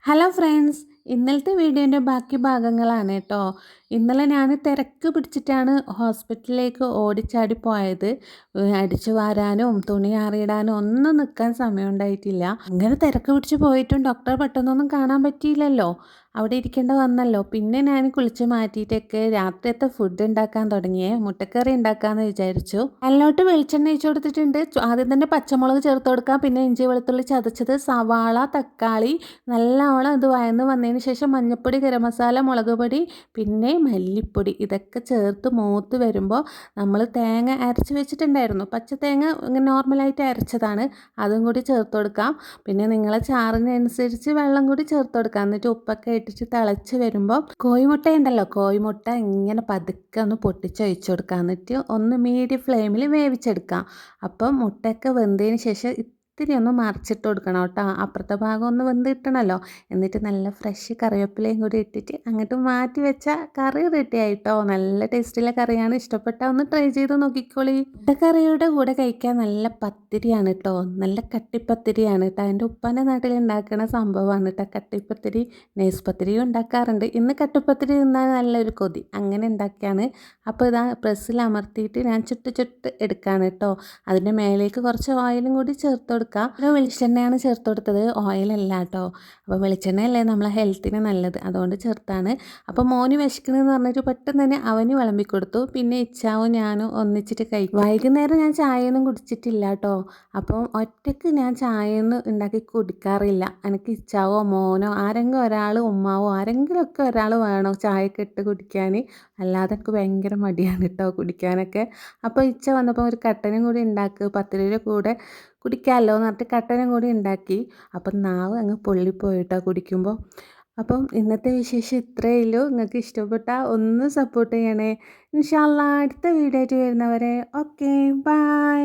Hello friends, ഇന്നലത്തെ വീഡിയോൻ്റെ ബാക്കി ഭാഗങ്ങളാണ് കേട്ടോ. ഇന്നലെ ഞാൻ തിരക്ക് പിടിച്ചിട്ടാണ് ഹോസ്പിറ്റലിലേക്ക് ഓടിച്ചാടി പോയത്. അടിച്ചു വാരാനും തുണി ആറിയിടാനും ഒന്നും നിൽക്കാൻ സമയമുണ്ടായിട്ടില്ല. അങ്ങനെ തിരക്ക് പിടിച്ച് പോയിട്ടും ഡോക്ടറെ പെട്ടെന്നൊന്നും കാണാൻ പറ്റിയില്ലല്ലോ, അവിടെ ഇരിക്കേണ്ട വന്നല്ലോ. പിന്നെ ഞാൻ കുളിച്ച് മാറ്റിയിട്ടൊക്കെ രാത്രിയത്തെ ഫുഡ് ഉണ്ടാക്കാൻ തുടങ്ങിയേ. മുട്ടക്കറി ഉണ്ടാക്കാമെന്ന് വിചാരിച്ചു. അതിലോട്ട് വെളിച്ചെണ്ണ ഒഴിച്ച് കൊടുത്തിട്ടുണ്ട്. ആദ്യം തന്നെ പച്ചമുളക് ചേർത്ത് കൊടുക്കാം, പിന്നെ ഇഞ്ചി വെളുത്തുള്ളി ചതച്ചത്, സവാള, തക്കാളി നല്ലവണ്ണം ഇത് വഴന്ന് വന്നതിന് ശേഷം മഞ്ഞൾപ്പൊടി, ഗരം മസാല, മുളക് പൊടി, പിന്നെ മല്ലിപ്പൊടി ഇതൊക്കെ ചേർത്ത് മൂത്ത് വരുമ്പോൾ നമ്മൾ തേങ്ങ അരച്ച് വെച്ചിട്ടുണ്ടായിരുന്നു. പച്ച തേങ്ങ നോർമലായിട്ട് അരച്ചതാണ്, അതും കൂടി ചേർത്ത് കൊടുക്കാം. പിന്നെ നിങ്ങളെ ചാറിനനുസരിച്ച് വെള്ളം കൂടി ചേർത്ത് കൊടുക്കാം. എന്നിട്ട് ഉപ്പൊക്കെ ഇട്ടിട്ട് തിളച്ച് വരുമ്പോൾ കോഴിമുട്ട ഉണ്ടല്ലോ, കോഴിമുട്ട ഇങ്ങനെ പതുക്കെ ഒന്ന് പൊട്ടിച്ചൊഴിച്ച് കൊടുക്കാം. എന്നിട്ട് ഒന്ന് മീഡിയം ഫ്ലെയിമിൽ വേവിച്ചെടുക്കാം. അപ്പം മുട്ടയൊക്കെ വെന്തതിന് ശേഷം ഇത്തിരി ഒന്ന് മറിച്ചിട്ട് കൊടുക്കണം കേട്ടോ. അപ്പുറത്തെ ഭാഗം ഒന്ന് വെന്ത് കിട്ടണമല്ലോ. എന്നിട്ട് നല്ല ഫ്രഷ് കറിവേപ്പിലയും കൂടി ഇട്ടിട്ട് അങ്ങോട്ട് മാറ്റി വെച്ചാൽ കറി റെഡി ആയിട്ടോ. നല്ല ടേസ്റ്റുള്ള കറിയാണ്. ഇഷ്ടപ്പെട്ടാൽ ഒന്ന് ട്രൈ ചെയ്ത് നോക്കിക്കോളി. മുട്ടക്കറിയുടെ കൂടെ കഴിക്കാൻ നല്ല പത്തിരിയാണ് കേട്ടോ, നല്ല കട്ടിപ്പത്തിരിയാണ് കേട്ടോ. എൻ്റെ ഉപ്പാൻ്റെ നാട്ടിൽ ഉണ്ടാക്കുന്ന സംഭവമാണ് കേട്ടോ കട്ടിപ്പത്തിരി. നൈസ് പത്തിരിയും ഉണ്ടാക്കാറുണ്ട്. ഇന്ന് കട്ടിപ്പത്തിരി തിന്നാൽ നല്ലൊരു കൊതി, അങ്ങനെ ഉണ്ടാക്കിയാണ്. അപ്പോൾ ഇതാ പ്രസ്സിൽ അമർത്തിയിട്ട് ഞാൻ ചുട്ട് എടുക്കുകയാണ് കേട്ടോ. അതിൻ്റെ മേലേക്ക് കുറച്ച് ഓയിലും കൂടി ചേർത്ത് കൊടുക്കുക. ഒരു വെളിച്ചെണ്ണയാണ് ചേർത്ത് കൊടുത്തത്, ഓയിലല്ല കേട്ടോ. അപ്പോൾ വെളിച്ചെണ്ണയല്ലേ നമ്മളെ ഹെൽത്തിന് നല്ലത്, അതുകൊണ്ട് ചേർത്താണ്. അപ്പോൾ മോന് വിശക്കണമെന്ന് പറഞ്ഞിട്ട് പെട്ടെന്ന് തന്നെ അവന് വിളമ്പി കൊടുത്തു. പിന്നെ ഇച്ചാവും ഞാനും ഒന്നിച്ചിട്ട് കഴിക്കും. വൈകുന്നേരം ഞാൻ ചായയൊന്നും കുടിച്ചിട്ടില്ല കേട്ടോ. അപ്പം ഒറ്റയ്ക്ക് ഞാൻ ചായയൊന്നും ഉണ്ടാക്കി കുടിക്കാറില്ല. എനിക്ക് ഇച്ചാവോ മോനോ ആരെങ്കിലും ഒരാൾ, ഉമ്മാവോ ആരെങ്കിലുമൊക്കെ ഒരാൾ വേണം ചായയൊക്കെ ഇട്ട് കുടിക്കാൻ. അല്ലാതെ എനിക്ക് ഭയങ്കര മടിയാണ് കേട്ടോ കുടിക്കാനൊക്കെ. അപ്പോൾ ഇച്ച വന്നപ്പോൾ ഒരു കട്ടനും കൂടി ഉണ്ടാക്കുക, പത്തിരിയുടെ കൂടെ കുടിക്കാമല്ലോ എന്ന് പറഞ്ഞിട്ട് കട്ടനും കൂടി ഉണ്ടാക്കി. അപ്പം നാവ് അങ്ങ് പൊള്ളിപ്പോയിട്ടോ കുടിക്കുമ്പോൾ. അപ്പം ഇന്നത്തെ വിശേഷം ഇത്രയേ ഉള്ളൂ. നിങ്ങൾക്ക് ഇഷ്ടപ്പെട്ടാൽ ഒന്ന് സപ്പോർട്ട് ചെയ്യണേ. ഇൻഷാ അല്ലാ അടുത്ത വീഡിയോ ആയിട്ട് വരുന്നവരെ ഓക്കെ ബൈ.